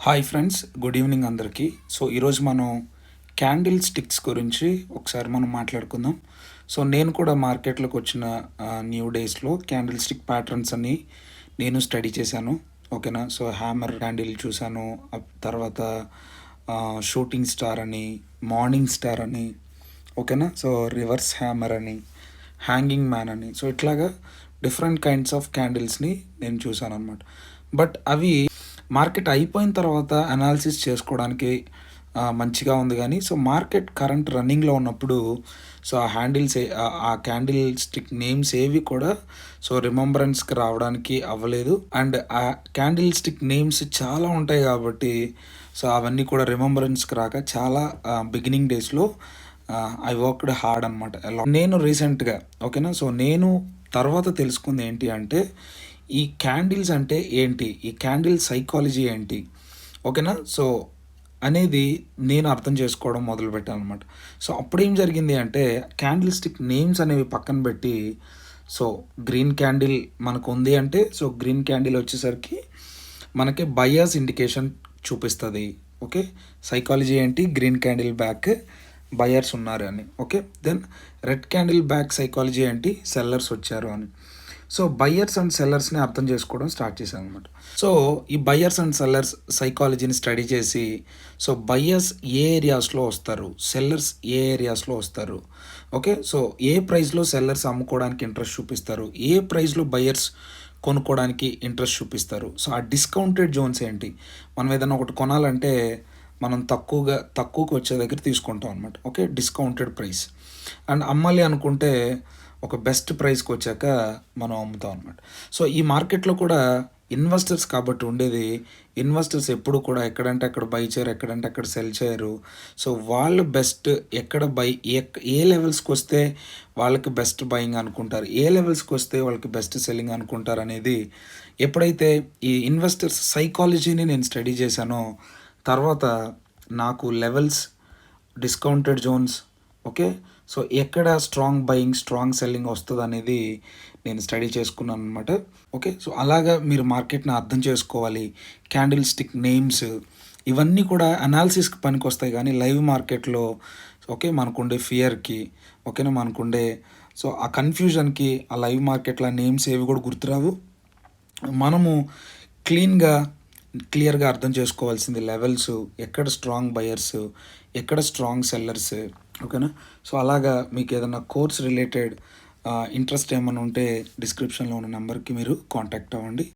Hi friends, good evening అందరికీ. So ఈరోజు మనం క్యాండిల్ స్టిక్స్ గురించి ఒకసారి మనం మాట్లాడుకుందాం. సో నేను కూడా మార్కెట్లోకి వచ్చిన న్యూ డేస్లో క్యాండిల్ స్టిక్ ప్యాటర్న్స్ అని నేను స్టడీ చేశాను. ఓకేనా. సో హ్యామర్ క్యాండిల్ చూశాను, తర్వాత షూటింగ్ స్టార్ అని, మార్నింగ్ స్టార్ అని, ఓకేనా. సో రివర్స్ హ్యామర్ అని, హ్యాంగింగ్ మ్యాన్ అని, సో ఇట్లాగా డిఫరెంట్ కైండ్స్ ఆఫ్ క్యాండిల్స్ని నేను చూశాను అనమాట. బట్ అవి మార్కెట్ అయిపోయిన తర్వాత అనాలిసిస్ చేసుకోవడానికి మంచిగా ఉంది. కానీ సో మార్కెట్ కరెంట్ రన్నింగ్లో ఉన్నప్పుడు సో ఆ హ్యాండిల్స్ ఆ క్యాండిల్ స్టిక్ నేమ్స్ ఏవి కూడా సో రిమెంబరెన్స్కి రావడానికి అవ్వలేదు. అండ్ ఆ క్యాండిల్ స్టిక్ నేమ్స్ చాలా ఉంటాయి కాబట్టి సో అవన్నీ కూడా రిమెంబరెన్స్కి రాక చాలా బిగినింగ్ డేస్లో ఐ వర్క్డ్ హార్డ్ అనమాట. నేను రీసెంట్గా, ఓకేనా, సో నేను తర్వాత తెలుసుకుంది ఏంటి అంటే ఈ క్యాండిల్స్ అంటే ఏంటి, ఈ క్యాండిల్ సైకాలజీ ఏంటి, ఓకేనా, సో అనేది నేను అర్థం చేసుకోవడం మొదలుపెట్టాను అనమాట. సో అప్పుడేం జరిగింది అంటే క్యాండిల్ స్టిక్ నేమ్స్ అనేవి పక్కన పెట్టి సో గ్రీన్ క్యాండిల్ మనకు ఉంది అంటే సో గ్రీన్ క్యాండిల్ వచ్చేసరికి మనకి బయర్స్ ఇండికేషన్ చూపిస్తుంది. ఓకే, సైకాలజీ ఏంటి, గ్రీన్ క్యాండిల్ బ్యాక్ బయర్స్ ఉన్నారు అని. Okay, then red candle back psychology ఏంటి, సెల్లర్స్ వచ్చారు అని. సో బయ్యర్స్ అండ్ సెల్లర్స్ని అర్థం చేసుకోవడం స్టార్ట్ చేశాను అనమాట. సో ఈ బయ్యర్స్ అండ్ సెల్లర్స్ సైకాలజీని స్టడీ చేసి సో బయ్యర్స్ ఏ ఏరియాస్లో వస్తారు, సెల్లర్స్ ఏ ఏరియాస్లో వస్తారు, ఓకే, సో ఏ ప్రైస్లో సెల్లర్స్ అమ్ముకోవడానికి ఇంట్రెస్ట్ చూపిస్తారు, ఏ ప్రైస్లో బయ్యర్స్ కొనుక్కోవడానికి ఇంట్రెస్ట్ చూపిస్తారు. సో ఆ డిస్కౌంటెడ్ జోన్స్ ఏంటి, మనం ఏదైనా ఒకటి కొనాలంటే మనం తక్కువకి వచ్చే దగ్గర తీసుకుంటాం అనమాట. Okay, discounted price. అండ్ అమ్మాలి అనుకుంటే ఒక బెస్ట్ ప్రైస్కి వచ్చాక మనం అమ్ముతాం అనమాట. సో ఈ మార్కెట్లో కూడా ఇన్వెస్టర్స్ కాబట్టి ఉండేది, ఇన్వెస్టర్స్ ఎప్పుడు కూడా ఎక్కడంటే అక్కడ బై చేయరు, ఎక్కడంటే అక్కడ సెల్ చేయరు. సో వాళ్ళు బెస్ట్ ఎక్కడ ఏ లెవెల్స్కి వస్తే వాళ్ళకి బెస్ట్ బయింగ్ అనుకుంటారు, ఏ లెవెల్స్కి వస్తే వాళ్ళకి బెస్ట్ సెల్లింగ్ అనుకుంటారు అనేది ఎప్పుడైతే ఈ ఇన్వెస్టర్స్ సైకాలజీని నేను స్టడీ చేశానో తర్వాత నాకు levels, discounted zones, okay, so ఎక్కడ స్ట్రాంగ్ బయింగ్ స్ట్రాంగ్ సెల్లింగ్ వస్తుంది అనేది నేను స్టడీ చేసుకున్నాను అనమాట. ఓకే, సో అలాగా మీరు మార్కెట్ని అర్థం చేసుకోవాలి. క్యాండిల్ స్టిక్ నేమ్స్ ఇవన్నీ కూడా అనాలిసిస్కి పనికి వస్తాయి, కానీ లైవ్ మార్కెట్లో ఓకే మనకుండే ఫియర్కి, ఓకేనా, మనకుండే సో ఆ కన్ఫ్యూజన్కి ఆ లైవ్ మార్కెట్లో నేమ్స్ ఏవి కూడా గుర్తురావు. మనము క్లియర్గా అర్థం చేసుకోవాల్సింది లెవెల్స్, ఎక్కడ స్ట్రాంగ్ బయర్స్, ఎక్కడ స్ట్రాంగ్ సెల్లర్స్, ఓకేనా. సో అలాగా మీకు ఏదైనా కోర్స్ రిలేటెడ్ ఇంట్రెస్ట్ ఏమైనా ఉంటే డిస్క్రిప్షన్లో ఉన్న నెంబర్కి మీరు కాంటాక్ట్ అవ్వండి.